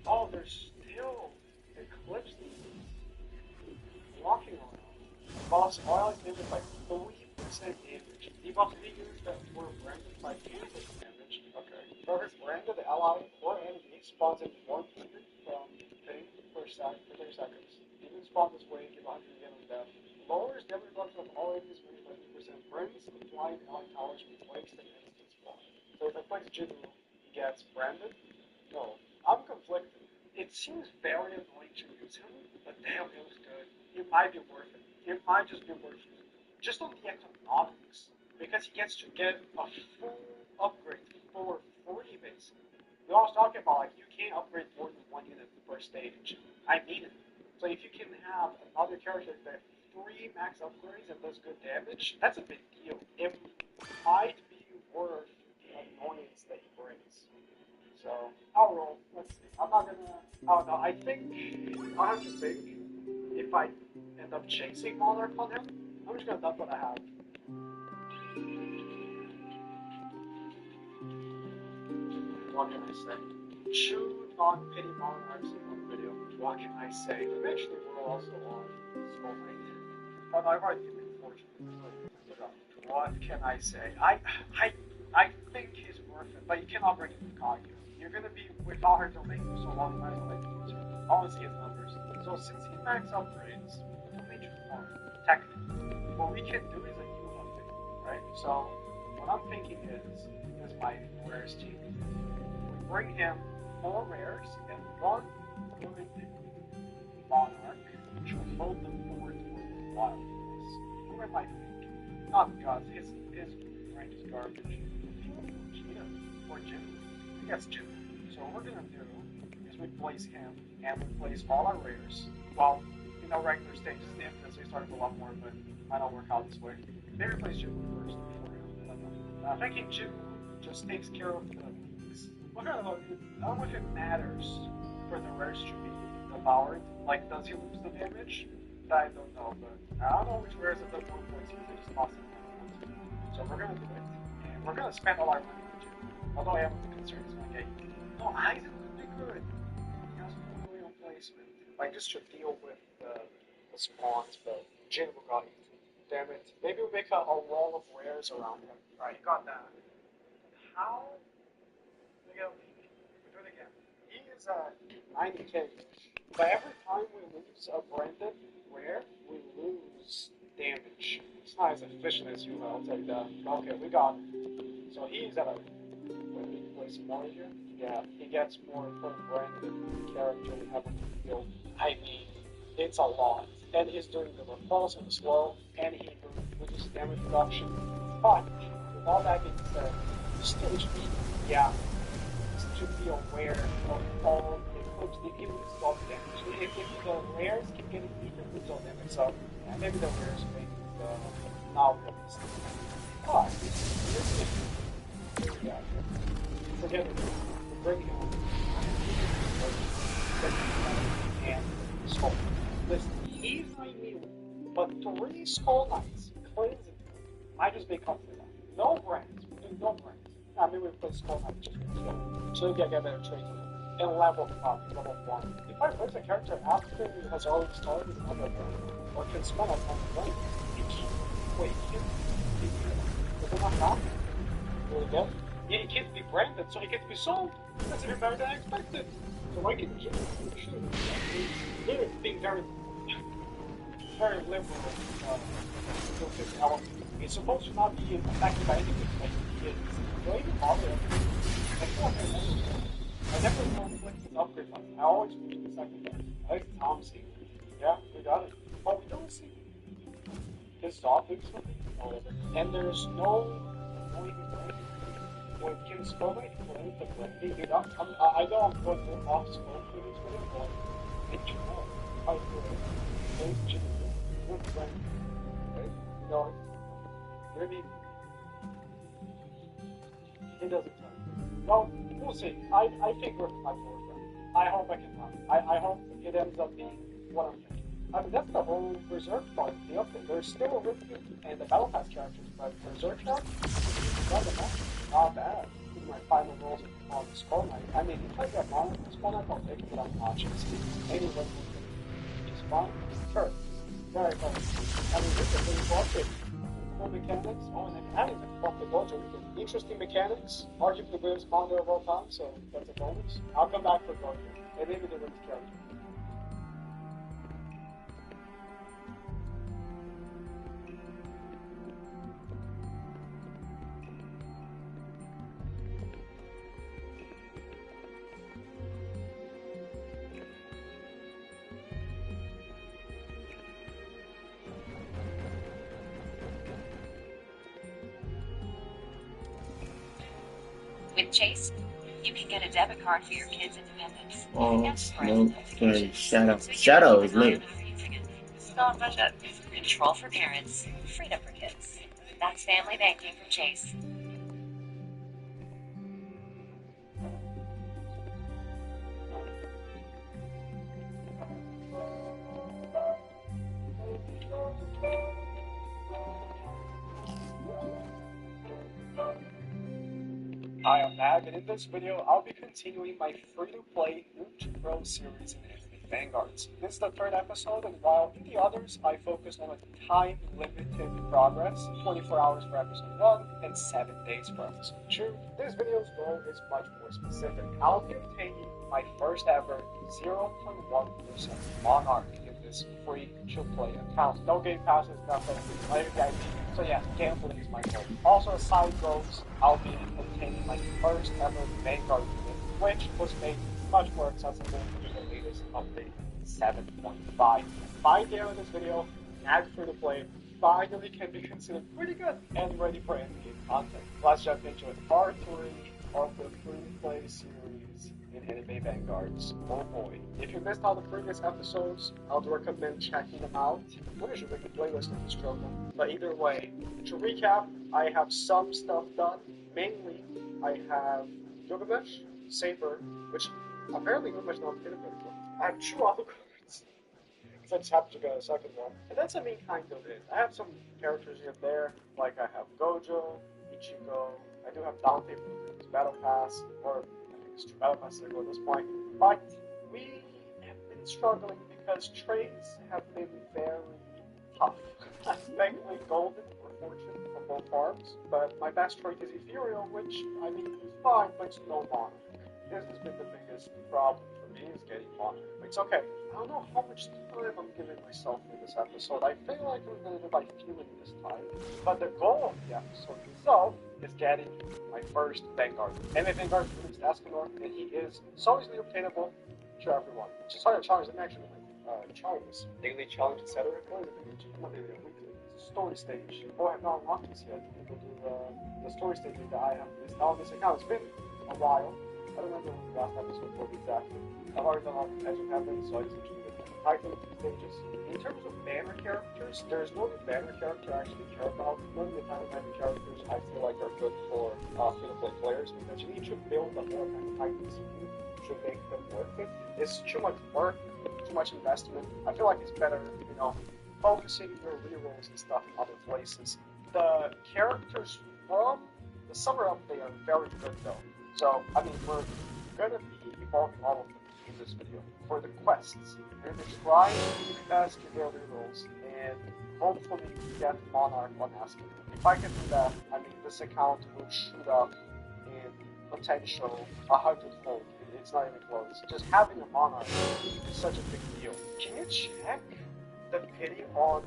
S2: Oh, there's still Eclipse walking around. debuffs all give it like 3% damage. Debuff figures that were branded by music damage. Okay. For every branded ally or enemy spawns in 1 demon from thing per 30 seconds. Demons spawn this way, give 100 yen on death. Lowers damage reduction of all enemies when by 2%. Brings the flying ally towers with place the instant spawn. So if I place Jinu, he gets branded? No. I'm conflicted. It seems very annoying to use him, but damn, it was good. It might be worth it. It might just be worth it. Just on the economics. Because he gets to get a full upgrade for 40 basically. We always talking about like you can't upgrade more than 1 unit per stage. I mean it. So if you can have another character that 3 max upgrades and does good damage, that's a big deal. It might be worth the annoyance that he brings. So I'll roll. Let's see. I'm not gonna. Oh no, I think I have to think. If I end up chasing Monarch on him, I'm just gonna dump what I have. What can I say? Shoot on pity Monarchs in one video. What can I say? Eventually we're also on Skull Knight. Oh no, I've already given fortune. What can I say? I think he's worth it, but you cannot bring him to Kaguya. You're gonna be without her domain for so long, might as well like I want to see his numbers. So since he max upgrades, the major form, technically, what we can do is a new update, right? So what I'm thinking is my rares team. We bring him 4 rares and 1 good monarch, which will hold them forward towards the wild place. Who am I thinking? Not because his rank is garbage. Vegeta or Jin. He gets Jin. So what we're gonna do is we place him and we place all our rares. Well, regular stages, the infinite, so he started a lot more, but might not work out this way. Maybe place Jin first before him. I thinking Jin just takes care of the weeks. I don't know if it matters for the rares to be devoured. Like, does he lose the damage? I don't know, but I don't know which rares at the one place because they just lost it. So we're gonna do it, and we're gonna spend all our money for Jin. Although I have the concern he's gonna get eaten. No, Aizen would be good. He has no real placement. Like, just to deal with the spawns, but Jin will got eaten. Damn it. Maybe we'll make a wall of rares around him. Alright, you got that. How? We do it again. He is at 90k. But every time we lose a branded rare, we lose damage. It's not as efficient as you, I'll take that. Okay, we got it. So he's at a. When we place more here, yeah, he gets more per branded character we have in the field. I mean, it's a lot. And he's doing the repulse and the slow, and he reduces damage reduction. But, with all that being said, stage B, yeah, to be aware of all the clips that he loses all the damage. If the rares keep getting eaten, it loses all damage. So, yeah, maybe the rares make the not release. But, forget it. We bring him and Skull. Listen, he's not immune, but 3 Skull Knights cleansing might just be comfortable. No brands. We do no brands. I mean, we play Skull Knight just for kill. So we can get better trades with it. And level up, level 1. If I place a character after he has already started another brand, or can spend on one brand, he can't. Wait, he can't. Does it not happen? Really good? Yeah, he can't be branded, so he can't be sold. That's even better than I expected. So why can't you shoot? He's being very liberal with element. It's supposed to not be affected by anything, but he is. Do I even bother everything? I feel like I never conflict with upgrade button. I always push the second button. I like Tom's here. Yeah, we got it. But we don't see his dog doing something. And there's no annoying brand. When Kim spoke, he blamed the branding. I know I'm going to off scope for this video, but it's wrong. I feel it. Thanks, Jimmy. Good brand. Right? No, maybe it doesn't turn. Well, we'll see. I think we're my boyfriend. I hope I can run. I hope it ends up being what I'm thinking. I mean, that's the whole Berserk part of the update. There's still a Ripkin and the Battle Pass characters, but Berserk characters, not bad. My final rolls on the Skull Knight. I mean, if I get Monarch on Skull Knight, I'll take it, but I'm not chasing. Anyway, it's fine. Sure. Very fun. I mean, this is really fun. Cool mechanics. Oh, and then adding the fucking Gojo. Interesting mechanics. Arguably the greatest manga of all time, so that's a bonus. I'll come back for Gojo. And maybe the Rin's character.
S4: With Chase, you can get a debit card for your kids' independence.
S3: Oh, okay. Shadow is me.
S4: Small budget, control for parents, freedom for kids. That's family banking from Chase.
S2: I am Mag, and in this video, I'll be continuing my free-to-play Ichigo series in Anime Vanguards. This is the third episode, and while in the others, I focused on a time-limited progress, 24 hours for episode 1 and 7 days for episode 2. This video's goal is much more specific. I'll be obtaining my first ever 0.1% Monarch in this free-to-play account. No game passes, nothing, not even the IP. So yeah, gambling is my goal. Also, as side goals, I'll be obtaining my first ever Vanguard unit, which was made much more accessible in the latest update 7.5. By the end of this video, Mag Free to Play finally can be considered pretty good and ready for endgame content. Let's jump into it. Part 3 of the Free to Play series in Anime Vanguards. Oh boy. If you missed all the previous episodes, I would recommend checking them out. Where should make a playlist of this struggle? But either way, to recap, I have some stuff done. Mainly, I have Gilgamesh, Saber, which apparently Gilgamesh is not in very well. I have 2 other cards. Because I just happened to get a second one. And that's I mean kind of it. I have some characters here and there, like I have Gojo, Ichigo, I do have Dante from his Battle Pass, or I think it's 2 Battle Passes ago at this point. But we have been struggling because trades have been very tough. Thankfully, Golden or Fortune from both farms, but my best trade is Ethereal, which I mean is fine, but it's no Monarch. This has been the biggest problem for me is getting Monarch. It's okay. I don't know how much time I'm giving myself in this episode. I feel like I'm going to do my feeling this time, but the goal of the episode itself is getting my first Vanguard. Anime Vanguard released Escanor, and he is so easily obtainable to everyone. Which is hard to challenge them actually. Challenges, daily challenge, etc. Not daily, weekly. It's a story stage. Oh, I have not unlocked this yet. I'm going to do the story stages that I have missed out on this account. It's been a while. I don't remember when the last episode was exactly. I've already done all the Edge of Heaven, so I just need to do the Titan stages. In terms of banner characters, there's no new banner character I actually care about. None of the kind of banner characters I feel like are good for free-to-play players because you need to build a more kind of Titan CPU to make them worth it. It's too much work, too much investment. I feel like it's better, focusing your rerolls and stuff in other places. The characters from the summer update are very good though. So, I mean, we're gonna be evolving all of them in this video. For the quests, we're gonna try to best to their rerolls and hopefully get Monarch on Asking. If I can do that, I mean, this account will shoot up in potential 100-fold. It's not even close. Just having a Monarch is such a big deal. Can you check the pity on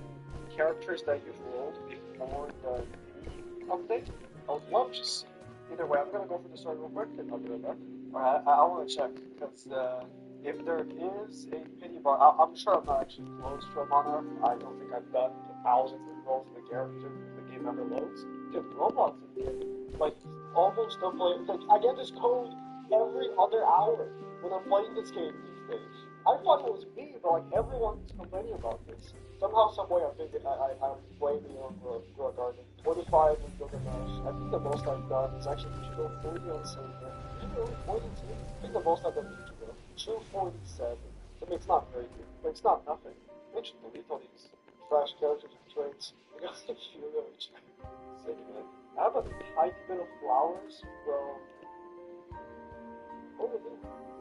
S2: characters that you've rolled before the update? I would love to see. Either way, I'm gonna go for the story real quick and I'll do it back. Alright, I want to check because if there is a pity bar, I'm sure I'm not actually close to a Monarch. I don't think I've done the thousands of rolls in the character the game ever loads. Dude, Roblox is like almost unplayable. Like, I get this code every other hour when I'm playing this game these days. I thought it was me, but like everyone's complaining about this. Somehow, someway, I think I'm blaming it on Grow Garden. 25 in Gilgamesh. I think the most I've done is actually Ichigo 40 on Saber. Ichigo 42? I think the most I've done is Ichigo 247. I mean, it's not very good, but it's not nothing. I should delete all these trash characters and traits. I got the Fury Ichigo. Sick, man. I have a tiny bit of flowers from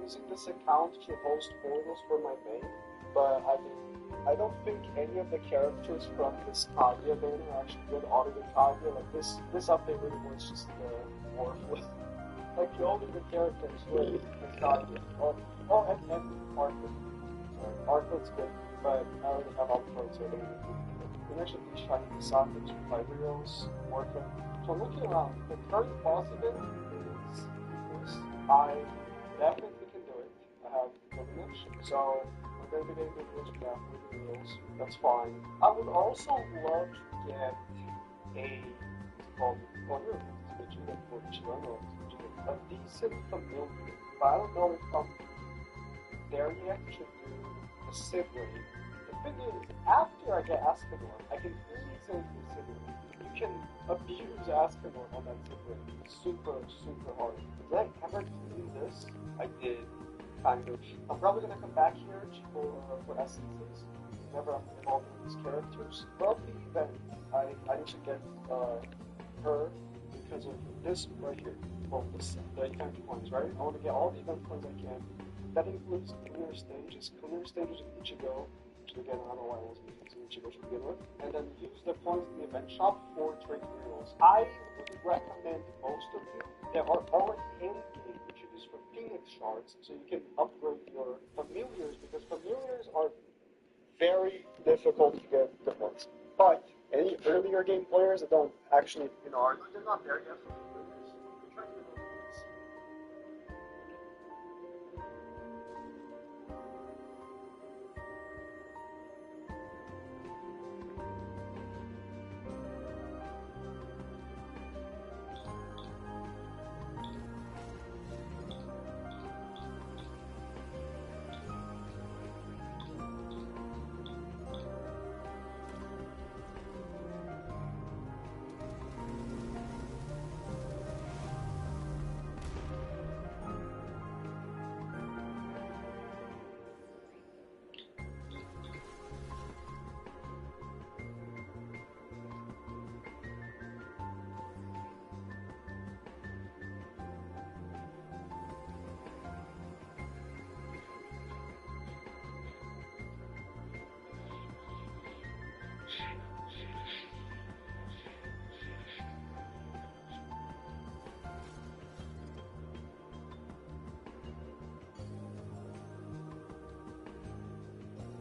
S2: using this account to host portals for my main, but I mean, I don't think any of the characters from this Kaguya banner are actually good auto Kaguya. Like this update really was just the worthless. Like the only good characters were this Kaguya. And Arthur. Sorry, Arthur's good, but I already have Alpha, so I don't need to. You mentioned these trying to decide the 2 5-year-olds, Orphan. So looking around, the current boss event is this. I definitely can do it. I have privilege, so I'm going to be getting privilege after the wheels. That's fine. I would also love to get a decent familiar, but I don't know if I'm there yet to do the sibling. The thing is, after I get Aspenor, I can easily do sibling. You can abuse Aspenor on that sibling super hard. Did I ever do this? I did, kind of. I'm probably gonna come back here for essences whenever I'm involved in these characters. But the event, I need to get her because of this right here. Well, the event points, right? I want to get all the event points I can. That includes clear stages. Clear stages of Ichigo, which again, I don't know why I wasn't using Ichigo to begin with. And then use the points in the event shop for trade reels. I would recommend most of you that are already hand-game introduced for Phoenix shards, so you can upgrade your familiars, because familiars are very difficult to get the points. But any earlier game players that don't actually, they're not there yet for familiars. Try to get those.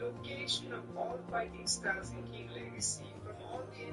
S5: Location of all fighting styles in King Legacy from all the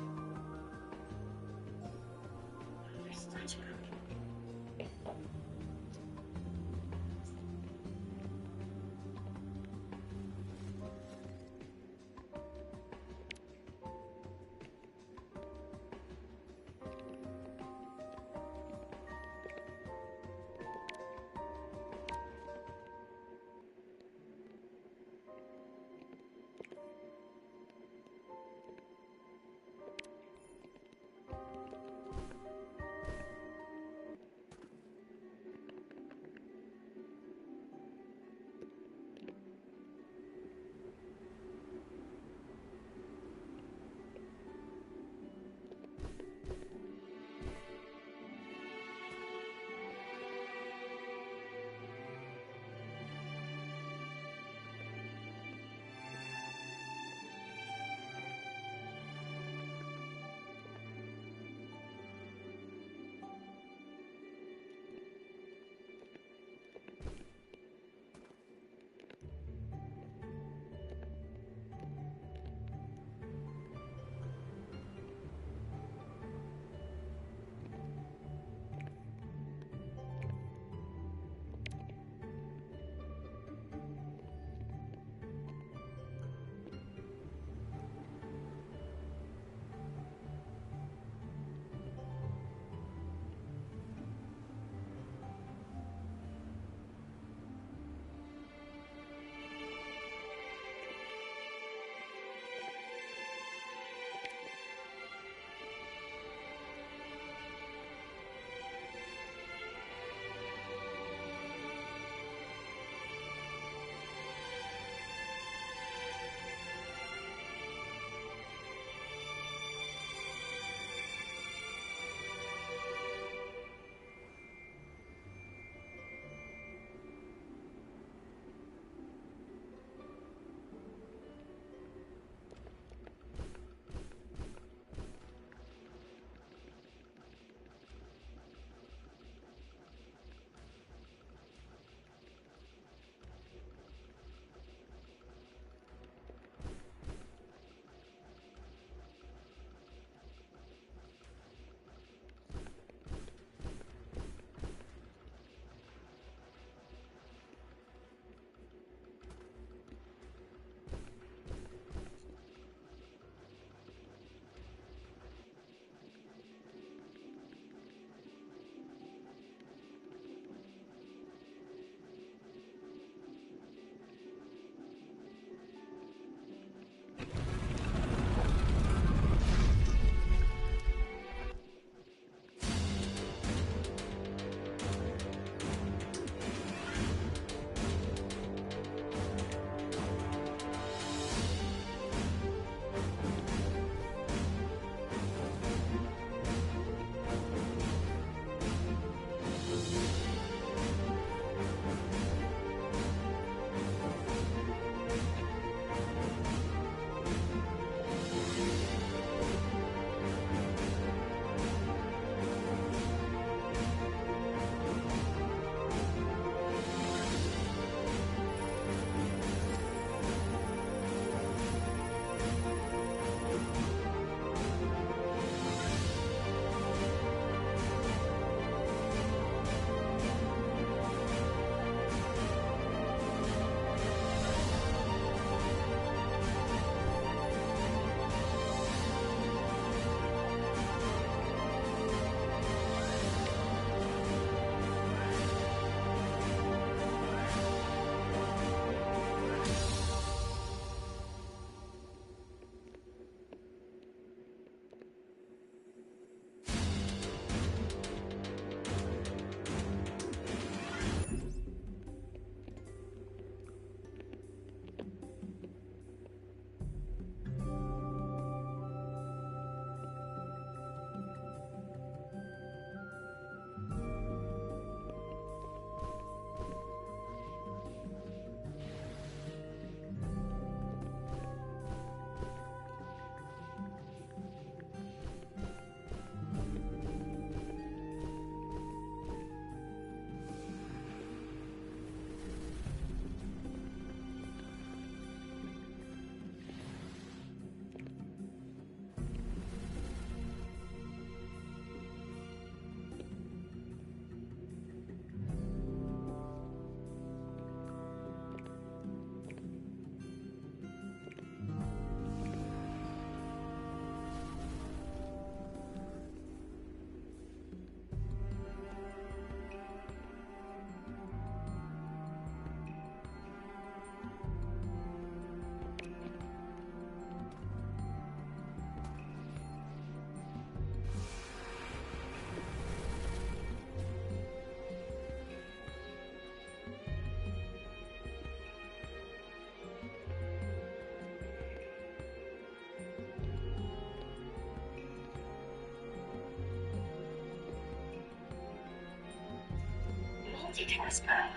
S4: multitasker.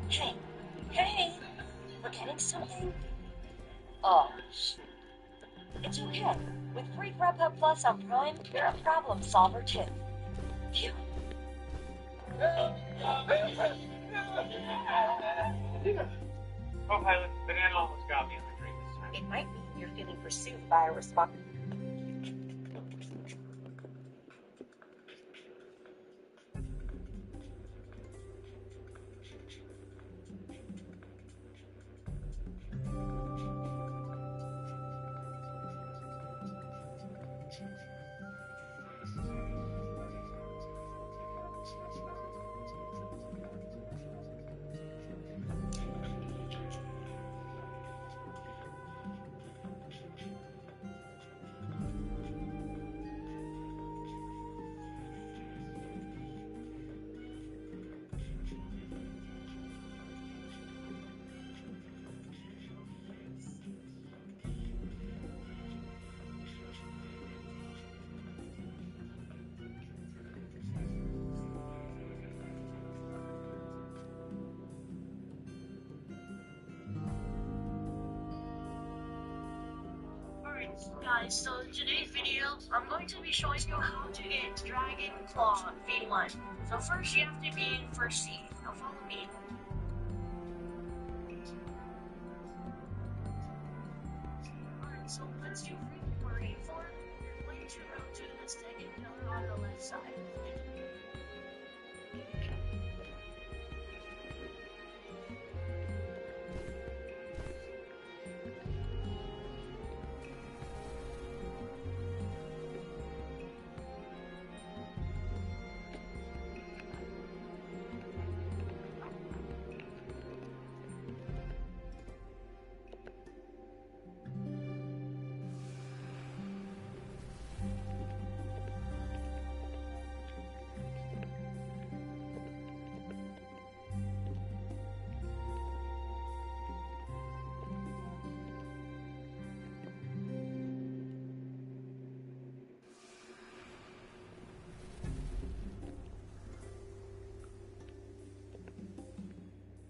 S4: Hey. Hey! Forgetting something? Oh, shoot. It's okay. With free Grubhub Plus on Prime, you're a problem solver too. Phew.
S2: Oh, pilot, banana almost got me on the green this time.
S4: It might mean you're feeling pursued by a responsible.
S6: Guys, so in today's video, I'm going to be showing you how to get Dragon Claw V1. So first you have to be in first seed. Now follow me. Alright, so let's do free for A4. You're going to go to the second pillar on the left side.